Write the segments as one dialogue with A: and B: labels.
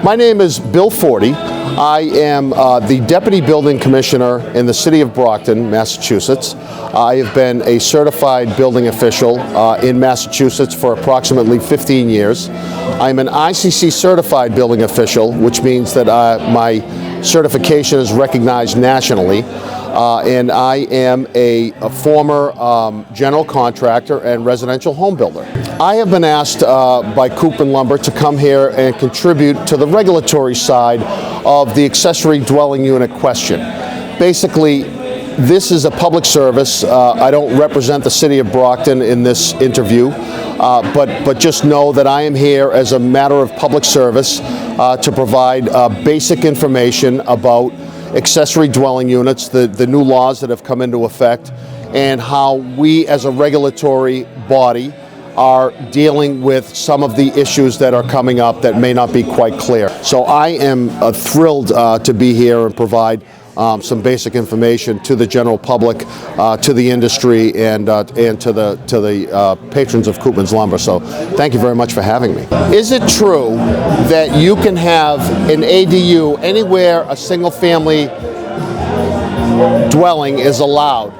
A: My name is Bill Forty. I am the Deputy Building Commissioner in the City of Brockton, Massachusetts. I have been a certified building official in Massachusetts for approximately 15 years. I'm an ICC certified building official, which means that my certification is recognized nationally. And I am a former general contractor and residential home builder. I have been asked by Koopman Lumber to come here and contribute to the regulatory side of the accessory dwelling unit question. Basically, this is a public service. I don't represent the City of Brockton in this interview, but just know that I am here as a matter of public service to provide basic information about accessory dwelling units, the new laws that have come into effect, and how we as a regulatory body are dealing with some of the issues that are coming up that may not be quite clear. So I am thrilled to be here and provide some basic information to the general public, to the industry, and to the patrons of Koopman's Lumber. So thank you very much for having me. Is it true that you can have an ADU anywhere a single-family dwelling is allowed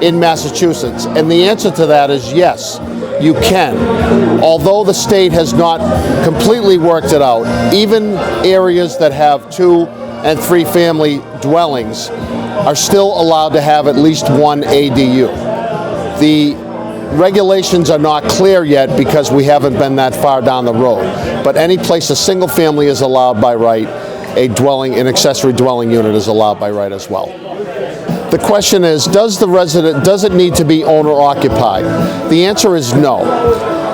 A: in Massachusetts? And the answer to that is yes, you can. Although the state has not completely worked it out, even areas that have 2- and 3-family dwellings are still allowed to have at least one ADU. The regulations are not clear yet because we haven't been that far down the road. But any place a single family is allowed by right, an accessory dwelling unit is allowed by right as well. The question is, does it need to be owner occupied? The answer is no.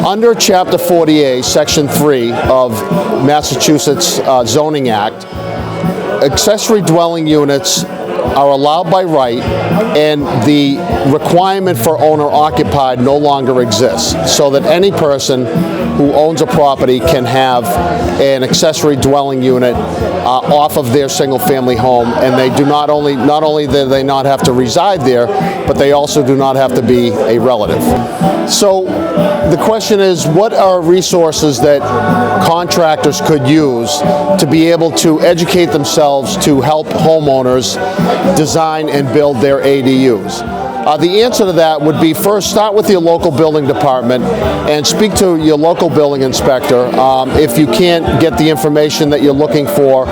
A: Under Chapter 40A, Section 3 of Massachusetts Zoning Act, accessory dwelling units are allowed by right, and the requirement for owner occupied no longer exists, so that any person who owns a property can have an accessory dwelling unit off of their single family home, and they do not only do they not have to reside there, but they also do not have to be a relative. So the question is, what are resources that contractors could use to be able to educate themselves to help homeowners design and build their ADUs? The answer to that would be, first, start with your local building department and speak to your local building inspector. If you can't get the information that you're looking for,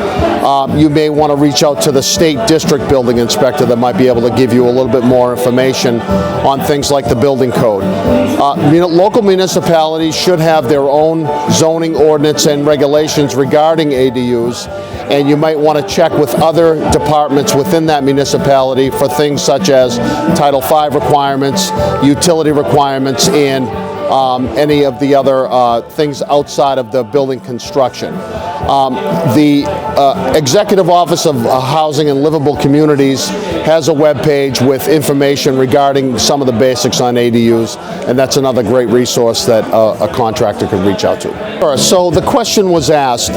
A: you may want to reach out to the state district building inspector that might be able to give you a little bit more information on things like the building code. Local municipalities should have their own zoning ordinance and regulations regarding ADUs, and you might want to check with other departments within that municipality for things such as Title V requirements, utility requirements, and any of the other things outside of the building construction. The Executive Office of Housing and Livable Communities has a web page with information regarding some of the basics on ADUs, and that's another great resource that a contractor could reach out to. So the question was asked,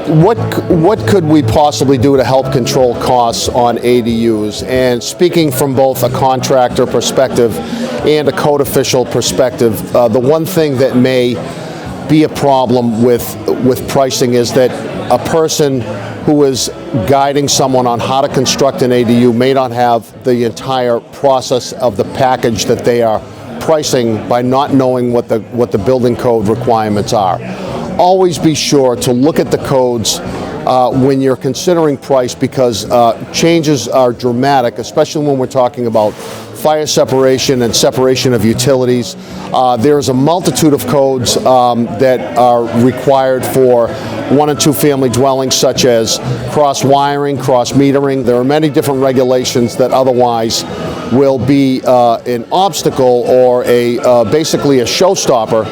A: what could we possibly do to help control costs on ADUs? And speaking from both a contractor perspective and a code official perspective, the one thing that may be a problem with pricing is that a person who is guiding someone on how to construct an ADU may not have the entire process of the package that they are pricing by not knowing what the building code requirements are. Always be sure to look at the codes when you're considering price, because changes are dramatic, especially when we're talking about fire separation and separation of utilities. There's a multitude of codes that are required for 1- and 2-family dwellings, such as cross-wiring, cross-metering. There are many different regulations that otherwise will be an obstacle or basically a showstopper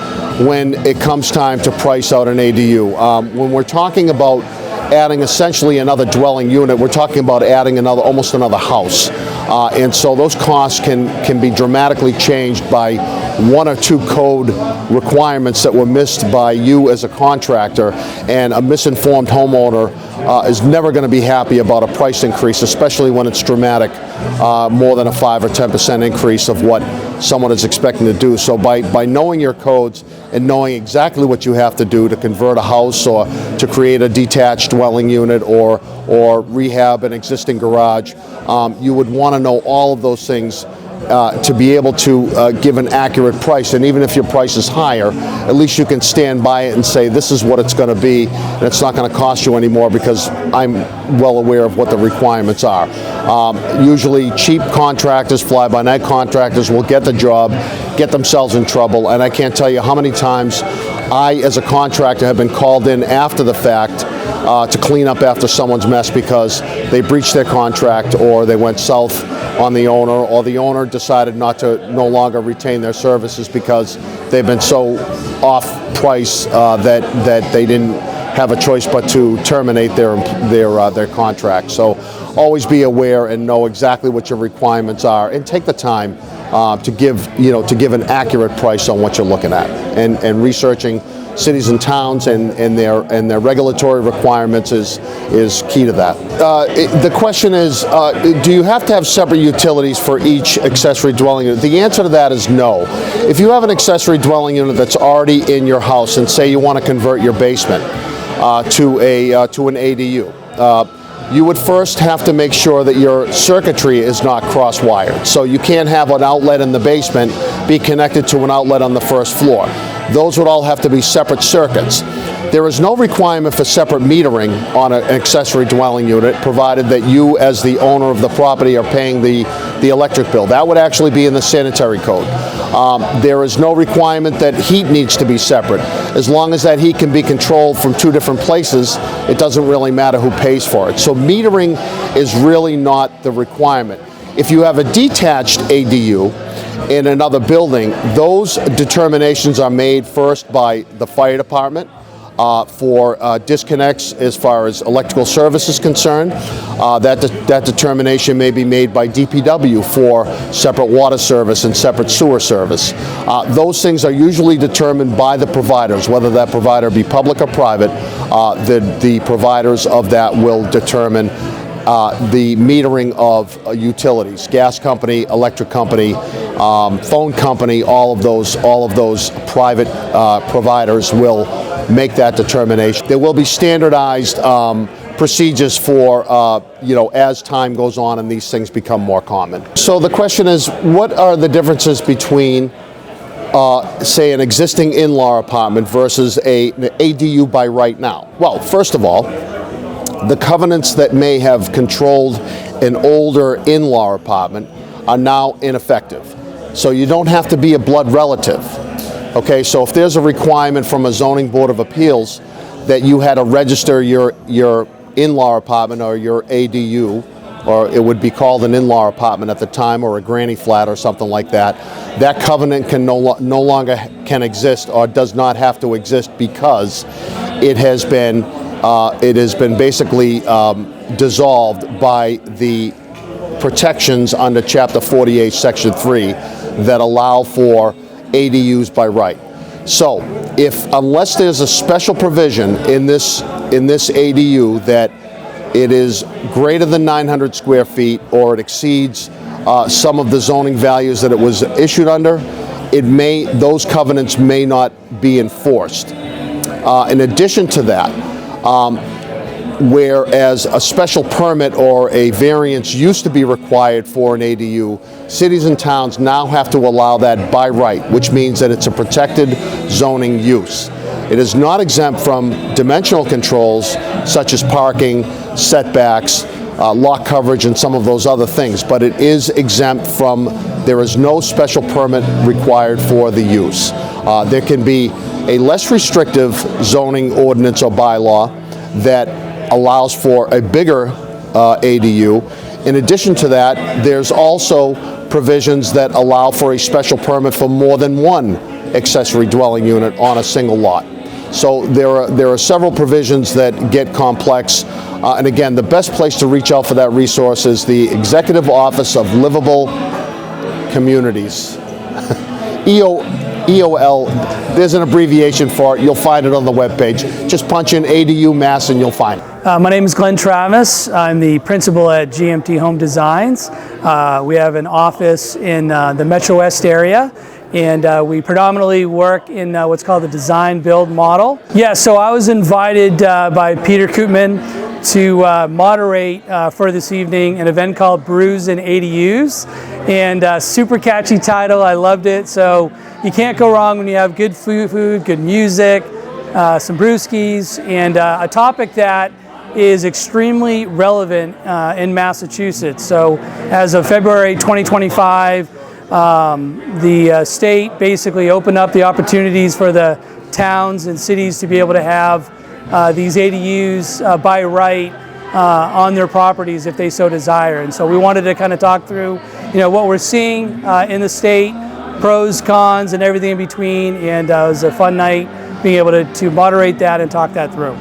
A: when it comes time to price out an ADU. When we're talking about adding essentially another dwelling unit, we're talking about adding almost another house. and so those costs can be dramatically changed by one or two code requirements that were missed by you as a contractor, and a misinformed homeowner is never going to be happy about a price increase, especially when it's dramatic, more than a 5 or 10% increase of what someone is expecting to do. So by knowing your codes and knowing exactly what you have to do to convert a house or to create a detached dwelling unit or rehab an existing garage, you would want to know all of those things to be able to give an accurate price. And even if your price is higher, at least you can stand by it and say, this is what it's going to be, and it's not going to cost you anymore because I'm well aware of what the requirements are. Usually cheap contractors, fly-by-night contractors will get the job, get themselves in trouble, and I can't tell you how many times I, as a contractor, have been called in after the fact to clean up after someone's mess because they breached their contract, or they went south on the owner, or the owner decided no longer retain their services because they've been so off price that they didn't have a choice but to terminate their contract. So always be aware and know exactly what your requirements are, and take the time to give an accurate price on what you're looking at, and researching cities and towns and their regulatory requirements is key to that. The question is, do you have to have separate utilities for each accessory dwelling unit? The answer to that is no. If you have an accessory dwelling unit that's already in your house, and say you want to convert your basement to an ADU, you would first have to make sure that your circuitry is not cross-wired. So you can't have an outlet in the basement be connected to an outlet on the first floor. Those would all have to be separate circuits. There is no requirement for separate metering on an accessory dwelling unit, provided that you, as the owner of the property, are paying the electric bill. That would actually be in the sanitary code. There is no requirement that heat needs to be separate. As long as that heat can be controlled from two different places, it doesn't really matter who pays for it. So metering is really not the requirement. If you have a detached ADU in another building, those determinations are made first by the fire department for disconnects as far as electrical service is concerned. That determination may be made by DPW for separate water service and separate sewer service. Those things are usually determined by the providers, whether that provider be public or private. The providers of that will determine the metering of utilities, gas company, electric company, phone company. All of those private providers will make that determination. There will be standardized procedures for as time goes on and these things become more common. So the question is, what are the differences between say an existing in-law apartment versus an ADU by right now? Well, first of all, the covenants that may have controlled an older in-law apartment are now ineffective. So you don't have to be a blood relative. Okay, so if there's a requirement from a zoning board of appeals that you had to register your in-law apartment or your ADU, or it would be called an in-law apartment at the time, or a granny flat or something like that, that covenant can no longer can exist, or does not have to exist, because it has been basically dissolved by the protections under Chapter 48, Section 3 that allow for ADUs by right. So, unless there's a special provision in this ADU that it is greater than 900 square feet, or it exceeds some of the zoning values that it was issued under, those covenants may not be enforced. In addition to that, whereas a special permit or a variance used to be required for an ADU, cities and towns now have to allow that by right, which means that it's a protected zoning use. It is not exempt from dimensional controls such as parking, setbacks, lot coverage, and some of those other things, but it is exempt from, there is no special permit required for the use. There can be a less restrictive zoning ordinance or bylaw that allows for a bigger ADU. In addition to that, there's also provisions that allow for a special permit for more than one accessory dwelling unit on a single lot. So there are several provisions that get complex. And again, the best place to reach out for that resource is the Executive Office of Livable Communities. EOL, there's an abbreviation for it. You'll find it on the webpage. Just punch in ADU Mass and you'll find it.
B: My name is Glenn Travis. I'm the principal at GMT Home Designs. We have an office in the Metro West area, and we predominantly work in what's called the design build model. Yeah, so I was invited by Peter Koopman to moderate for this evening an event called Brews ADUs, and super catchy title. I loved it. So you can't go wrong when you have good food, good music, some brewskis, and a topic that is extremely relevant in Massachusetts. So as of February 2025, the state basically opened up the opportunities for the towns and cities to be able to have these ADUs by right on their properties if they so desire. And so we wanted to kind of talk through, what we're seeing in the state, pros, cons, and everything in between. And it was a fun night being able to moderate that and talk that through.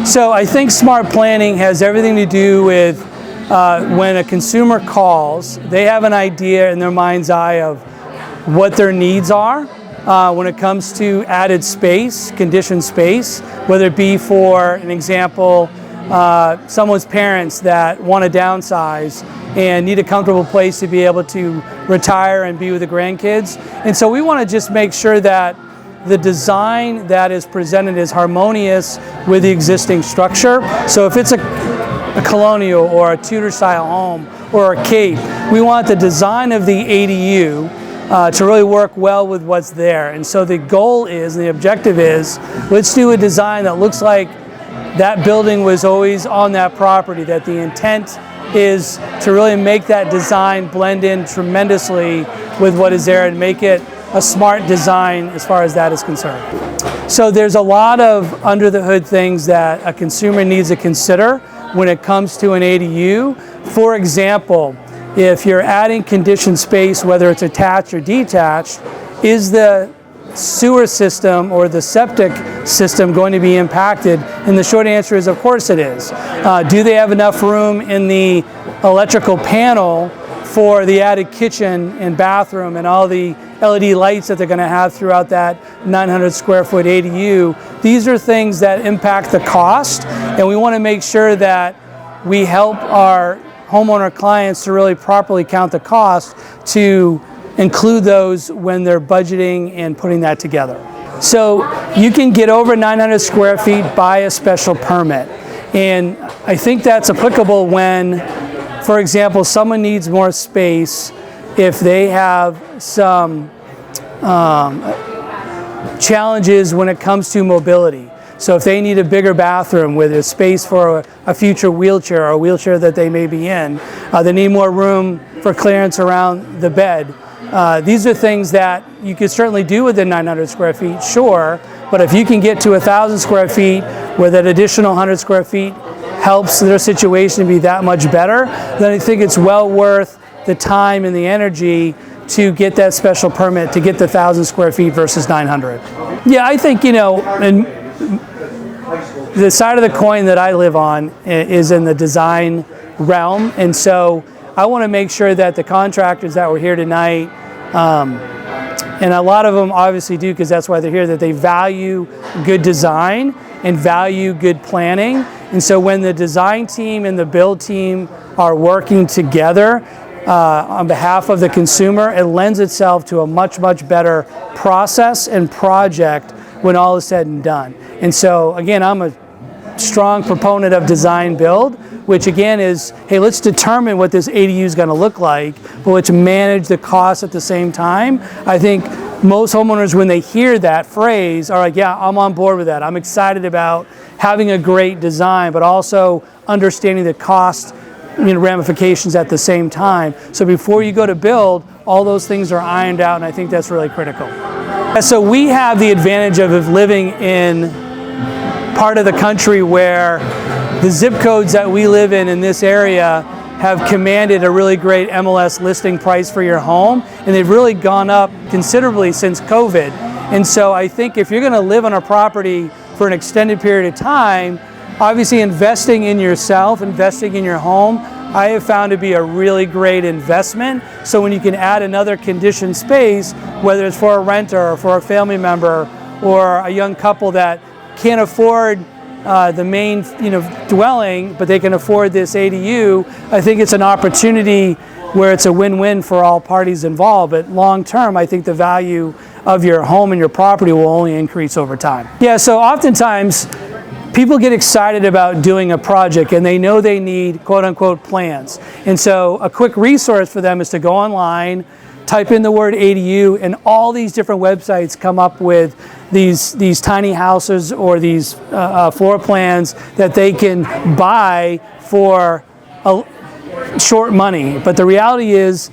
B: So I think smart planning has everything to do with when a consumer calls, they have an idea in their mind's eye of what their needs are when it comes to added space, conditioned space, whether it be, for an example, someone's parents that want to downsize and need a comfortable place to be able to retire and be with the grandkids. And so we want to just make sure that the design that is presented is harmonious with the existing structure. So if it's a colonial or a Tudor style home or a cape, we want the design of the ADU to really work well with what's there. And so the goal is, and the objective is, let's do a design that looks like that building was always on that property, that the intent is to really make that design blend in tremendously with what is there and make it a smart design as far as that is concerned. So there's a lot of under the hood things that a consumer needs to consider when it comes to an ADU. For example, if you're adding conditioned space, whether it's attached or detached, is the sewer system or the septic system going to be impacted? And the short answer is, of course it is. Do they have enough room in the electrical panel for the added kitchen and bathroom and all the LED lights that they're going to have throughout that 900 square foot ADU? These are things that impact the cost, and we want to make sure that we help our homeowner clients to really properly count the cost to include those when they're budgeting and putting that together. So you can get over 900 square feet by a special permit, and I think that's applicable when, for example, someone needs more space if they have some challenges when it comes to mobility. So if they need a bigger bathroom with a space for a future wheelchair or a wheelchair that they may be in, they need more room for clearance around the bed. These are things that you could certainly do within 900 square feet, sure, but if you can get to 1,000 square feet where that additional 100 square feet helps their situation be that much better, then I think it's well worth the time and the energy to get that special permit to get the 1,000 square feet versus 900. Yeah, I think, and the side of the coin that I live on is in the design realm, and so I want to make sure that the contractors that were here tonight, and a lot of them obviously do because that's why they're here, that they value good design and value good planning. And so when the design team and the build team are working together on behalf of the consumer, it lends itself to a much, much better process and project when all is said and done. And so again, I'm a strong proponent of design build, which again is, hey, let's determine what this ADU is going to look like, but let's manage the costs at the same time. I think most homeowners, when they hear that phrase, are like, yeah, I'm on board with that. I'm excited about having a great design, but also understanding the cost ramifications at the same time. So before you go to build, all those things are ironed out, and I think that's really critical. So we have the advantage of living in part of the country where the zip codes that we live in this area have commanded a really great MLS listing price for your home, and they've really gone up considerably since COVID. And so I think if you're going to live on a property for an extended period of time, obviously investing in yourself, investing in your home, I have found to be a really great investment. So when you can add another conditioned space, whether it's for a renter or for a family member or a young couple that can't afford the main dwelling, but they can afford this ADU, I think it's an opportunity where it's a win-win for all parties involved. But long term, I think the value of your home and your property will only increase over time. Yeah, so oftentimes people get excited about doing a project and they know they need quote unquote plans. And so a quick resource for them is to go online, type in the word ADU, and all these different websites come up with these tiny houses or these floor plans that they can buy for short money. But the reality is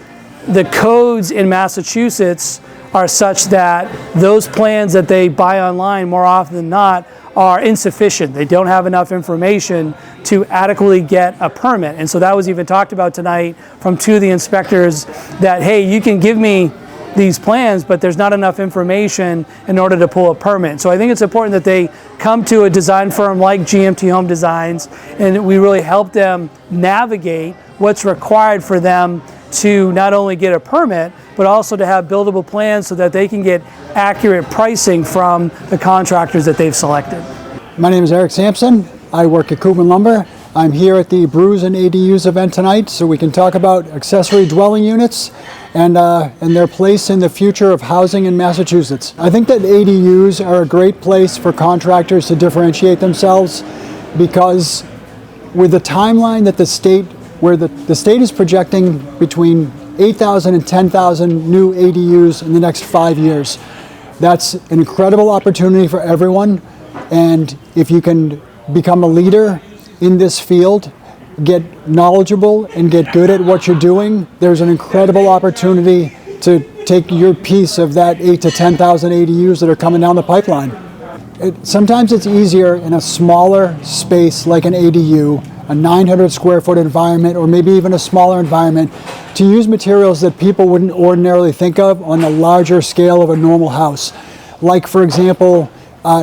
B: the codes in Massachusetts are such that those plans that they buy online more often than not are insufficient. They don't have enough information to adequately get a permit. And so that was even talked about tonight from two of the inspectors that, hey, you can give me these plans, but there's not enough information in order to pull a permit. So I think it's important that they come to a design firm like GMT Home Designs, and we really help them navigate what's required for them to not only get a permit, but also to have buildable plans so that they can get accurate pricing from the contractors that they've selected.
C: My name is Eric Sampson. I work at Koopman Lumber. I'm here at the Brews ADUs event tonight so we can talk about accessory dwelling units and their place in the future of housing in Massachusetts. I think that ADUs are a great place for contractors to differentiate themselves because with the timeline that the state is projecting between 8,000 and 10,000 new ADUs in the next 5 years. That's an incredible opportunity for everyone. And if you can become a leader in this field, get knowledgeable and get good at what you're doing, there's an incredible opportunity to take your piece of that 8,000 to 10,000 ADUs that are coming down the pipeline. Sometimes it's easier in a smaller space like an ADU, a 900 square foot environment, or maybe even a smaller environment, to use materials that people wouldn't ordinarily think of on a larger scale of a normal house. Like, for example,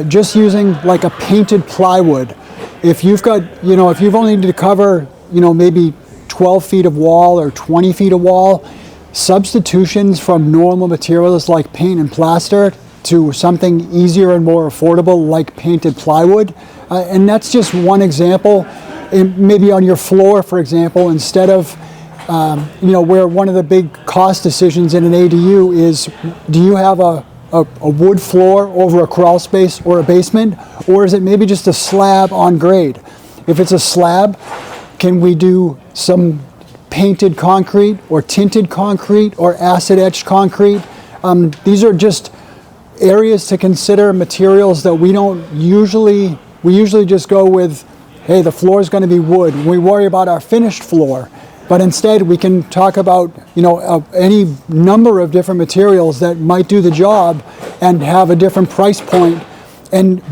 C: just using like a painted plywood. If you've got, if you've only need to cover, maybe 12 feet of wall or 20 feet of wall, substitutions from normal materials like paint and plaster to something easier and more affordable like painted plywood. And that's just one example. And maybe on your floor, for example, instead of, where one of the big cost decisions in an ADU is, do you have a wood floor over a crawl space or a basement, or is it maybe just a slab on grade? If it's a slab, can we do some painted concrete or tinted concrete or acid etched concrete? These are just areas to consider, materials that we usually just go with, hey, the floor is going to be wood. We worry about our finished floor. But instead, we can talk about, any number of different materials that might do the job and have a different price point,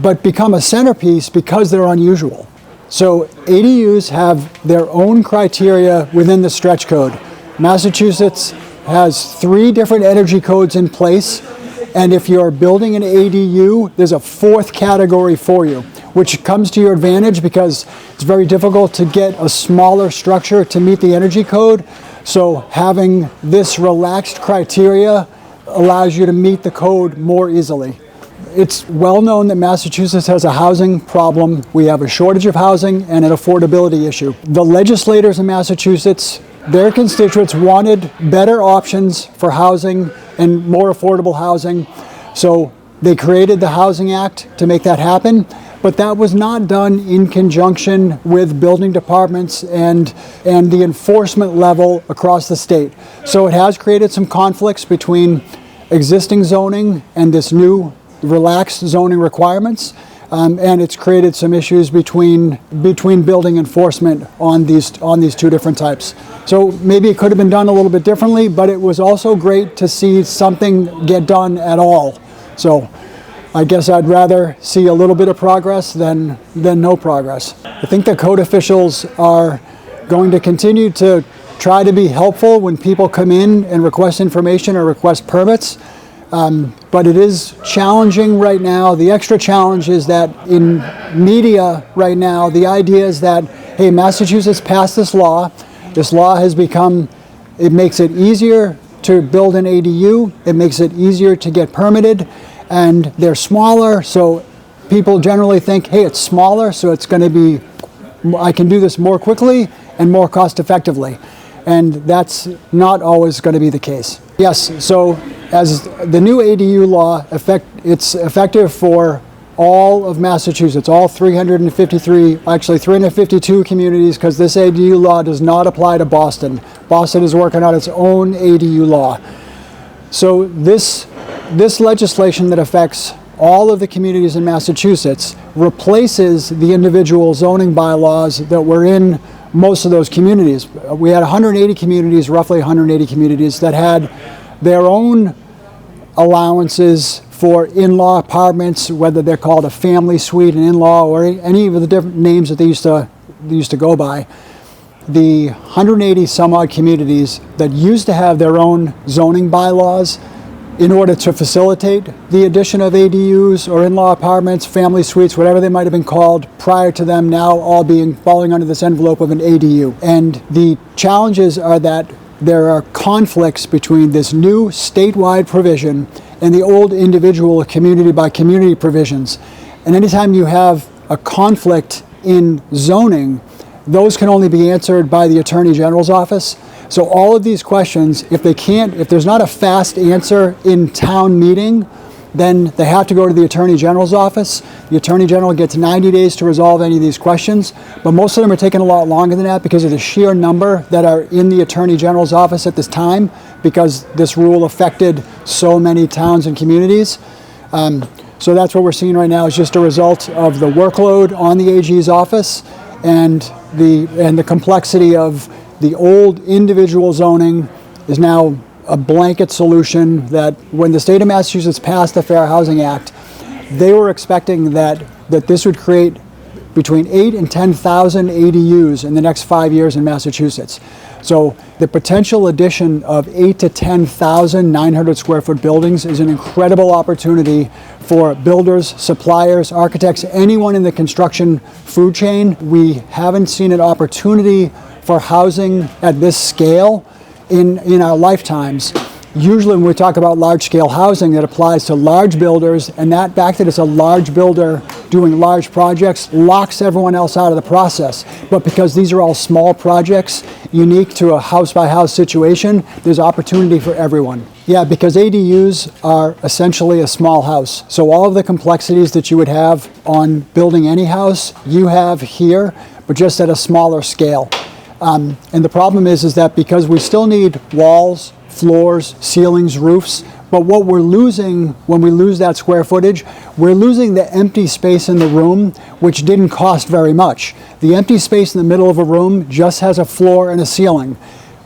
C: but become a centerpiece because they're unusual. So ADUs have their own criteria within the stretch code. Massachusetts has 3 different energy codes in place. And if you're building an ADU, there's a 4th category for you, which comes to your advantage because it's very difficult to get a smaller structure to meet the energy code. So having this relaxed criteria allows you to meet the code more easily. It's well known that Massachusetts has a housing problem. We have a shortage of housing and an affordability issue. The legislators in Massachusetts, their constituents wanted better options for housing and more affordable housing. So they created the Housing Act to make that happen, but that was not done in conjunction with building departments and the enforcement level across the state. So it has created some conflicts between existing zoning and this new relaxed zoning requirements. And it's created some issues between building enforcement on these 2 different types. So maybe it could have been done a little bit differently, but it was also great to see something get done at all. So I guess I'd rather see a little bit of progress than no progress. I think the code officials are going to continue to try to be helpful when people come in and request information or request permits. But it is challenging right now. The extra challenge is that in media right now, the idea is that, hey, Massachusetts passed this law. This law has become, it makes it easier to build an ADU. It makes it easier to get permitted, and they're smaller. So people generally think, hey, it's smaller, so it's going to be, I can do this more quickly and more cost effectively. And that's not always going to be the case. Yes, so as the new ADU law, it's effective for all of Massachusetts, all 352 communities, because this ADU law does not apply to Boston. Boston is working on its own ADU law. So this legislation that affects all of the communities in Massachusetts replaces the individual zoning bylaws that were in most of those communities. We had 180 communities, roughly 180 communities, that had their own allowances for in-law apartments, whether they're called a family suite, an in-law, or any of the different names that they used to go by. The 180 some odd communities that used to have their own zoning bylaws in order to facilitate the addition of ADUs or in-law apartments, family suites, whatever they might have been called prior to them now all falling under this envelope of an ADU. And the challenges are that there are conflicts between this new statewide provision and the old individual community by community provisions. And anytime you have a conflict in zoning, those can only be answered by the Attorney General's office. So all of these questions, if there's not a fast answer in town meeting, then they have to go to the Attorney General's office. The Attorney General gets 90 days to resolve any of these questions, but most of them are taking a lot longer than that because of the sheer number that are in the Attorney General's office at this time, because this rule affected so many towns and communities. So that's what we're seeing right now is just a result of the workload on the AG's office and the complexity of the old individual zoning is now a blanket solution that when the state of Massachusetts passed the Fair Housing Act, they were expecting that this would create between 8,000 and 10,000 ADUs in the next 5 years in Massachusetts. So the potential addition of 8,000 to 10,000 900 square foot buildings is an incredible opportunity for builders, suppliers, architects, anyone in the construction food chain. We haven't seen an opportunity for housing at this scale in our lifetimes. Usually when we talk about large-scale housing, that applies to large builders, and that fact that it's a large builder doing large projects locks everyone else out of the process. But because these are all small projects, unique to a house-by-house situation, there's opportunity for everyone. Yeah, because ADUs are essentially a small house. So all of the complexities that you would have on building any house, you have here, but just at a smaller scale. And the problem is that because we still need walls, floors, ceilings, roofs, but what we're losing when we lose that square footage, we're losing the empty space in the room, which didn't cost very much. The empty space in the middle of a room just has a floor and a ceiling.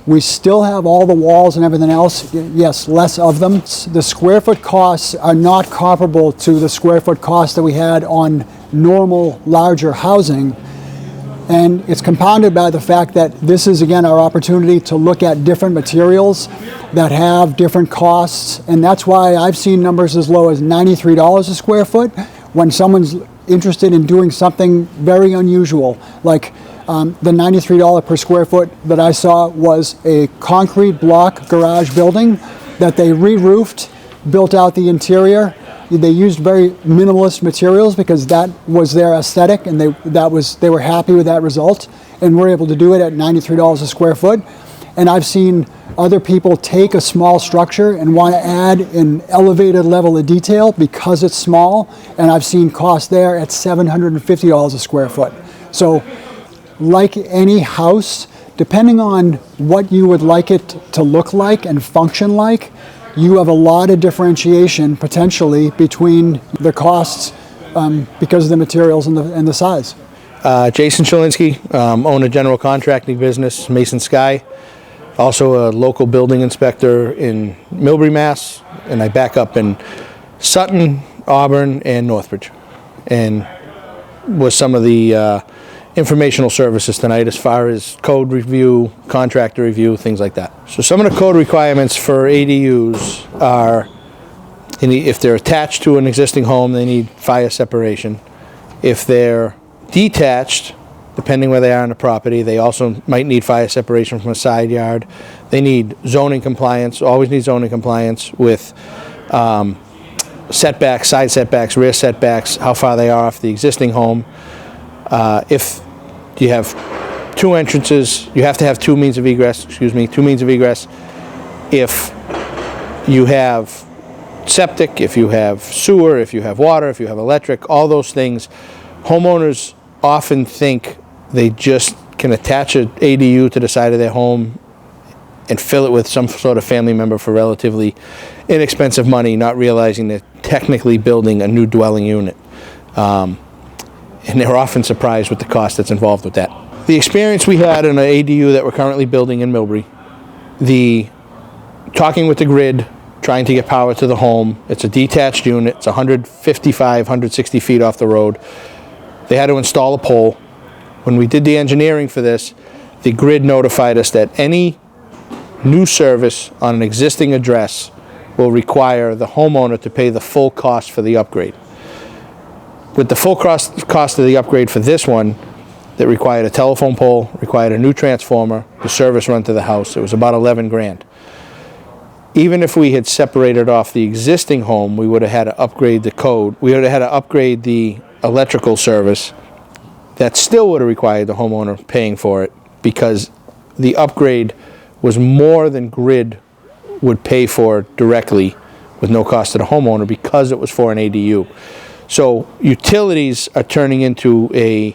C: We still have all the walls and everything else, yes, less of them. The square foot costs are not comparable to the square foot costs that we had on normal, larger housing. And it's compounded by the fact that this is, again, our opportunity to look at different materials that have different costs. And that's why I've seen numbers as low as $93 a square foot when someone's interested in doing something very unusual. Like the $93 per square foot that I saw was a concrete block garage building that they re-roofed, built out the interior. They used very minimalist materials because that was their aesthetic, and they were happy with that result, and were able to do it at $93 a square foot. And I've seen other people take a small structure and want to add an elevated level of detail because it's small, and I've seen costs there at $750 a square foot. So like any house, depending on what you would like it to look like and function like, you have a lot of differentiation potentially between the costs because of the materials and the size.
D: Jason Chalinsky, own a general contracting business, Mason Sky. Also a local building inspector in Millbury, Mass. And I back up in Sutton, Auburn, and Northbridge. And was some of the informational services tonight as far as code review, contractor review, things like that. So some of the code requirements for ADUs are If they're attached to an existing home, they need fire separation. If they're detached, depending where they are on the property, they also might need fire separation from a side yard. They need zoning compliance, always need zoning compliance with setbacks, side setbacks, rear setbacks, how far they are off the existing home. If you have two entrances, you have to have two means of egress. If you have septic, if you have sewer, if you have water, if you have electric, all those things, homeowners often think they just can attach an ADU to the side of their home and fill it with some sort of family member for relatively inexpensive money, not realizing they're technically building a new dwelling unit. And they're often surprised with the cost that's involved with that. The experience we had in an ADU that we're currently building in Millbury, talking with the grid, trying to get power to the home. It's a detached unit. It's 155, 160 feet off the road. They had to install a pole. When we did the engineering for this, the grid notified us that any new service on an existing address will require the homeowner to pay the full cost for the upgrade. With the full cost of the upgrade for this one, that required a telephone pole, required a new transformer, the service run to the house, it was about 11 grand. Even if we had separated off the existing home, we would have had to upgrade the code. We would have had to upgrade the electrical service. That still would have required the homeowner paying for it, because the upgrade was more than grid would pay for directly with no cost to the homeowner, because it was for an ADU. So utilities are turning into an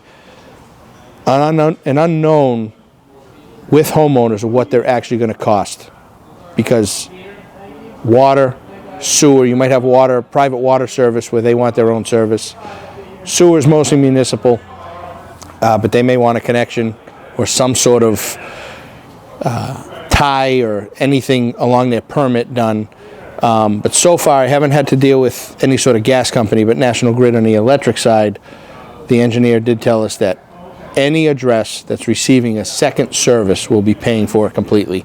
D: unknown with homeowners of what they're actually going to cost, because water, sewer, you might have water, private water service where they want their own service. Sewer is mostly municipal, but they may want a connection or some sort of tie or anything along their permit done. But so far I haven't had to deal with any sort of gas company, but National Grid on the electric side, the engineer did tell us that any address that's receiving a second service will be paying for it completely,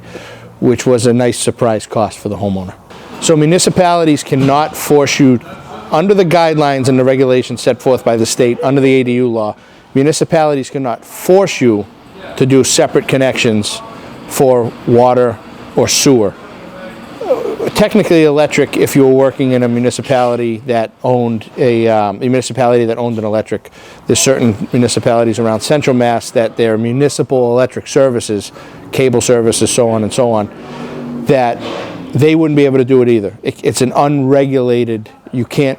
D: which was a nice surprise cost for the homeowner. So municipalities cannot force you, under the guidelines and the regulations set forth by the state under the ADU law, municipalities cannot force you to do separate connections for water or sewer. Technically electric, if you were working in a municipality that owned an electric. There's certain municipalities around Central Mass that their municipal electric services, cable services, so on and so on, that they wouldn't be able to do it either. It's an unregulated, the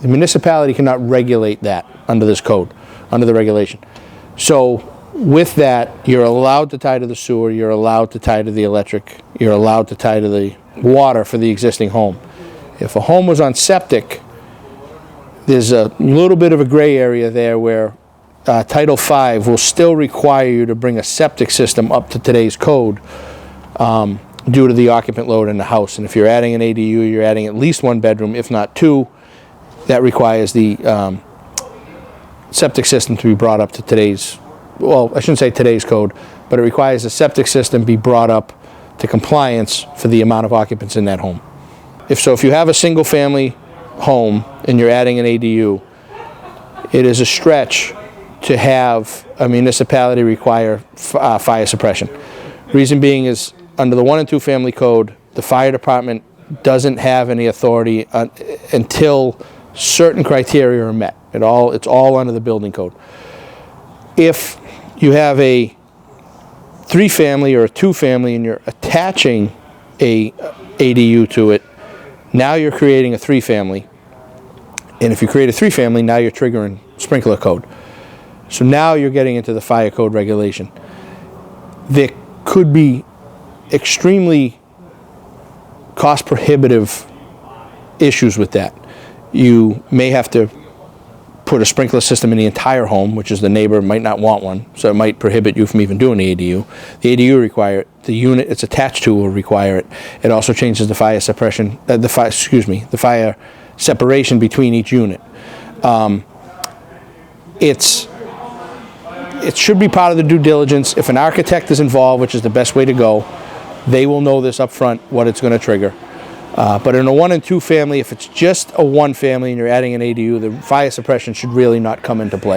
D: municipality cannot regulate that under this code, under the regulation. So with that, you're allowed to tie to the sewer, you're allowed to tie to the electric, you're allowed to tie to the water for the existing home. If a home was on septic, there's a little bit of a gray area there where Title V will still require you to bring a septic system up to today's code due to the occupant load in the house. And if you're adding an ADU, you're adding at least one bedroom, if not two. That requires the septic system to be brought up to today's, well, I shouldn't say today's code, but it requires the septic system be brought up to compliance for the amount of occupants in that home. If you have a single family home and you're adding an ADU, it is a stretch to have a municipality require fire suppression. Reason being is, under the 1 and 2 family code, the fire department doesn't have any authority until certain criteria are met. It's all under the building code. If you have a 3-family or a 2-family and you're attaching a ADU to it, now you're creating a 3-family. And if you create a 3-family, now you're triggering sprinkler code. So now you're getting into the fire code regulation. There could be extremely cost prohibitive issues with that. You may have to put a sprinkler system in the entire home, which is the neighbor might not want one, so it might prohibit you from even doing the ADU. The ADU require it. The unit it's attached to will require it. It also changes the fire suppression, the fire separation between each unit. It should be part of the due diligence. If an architect is involved, which is the best way to go, they will know this up front, what it's going to trigger. But in a 1 and 2 family, if it's just a 1 family and you're adding an ADU, the fire suppression should really not come into play.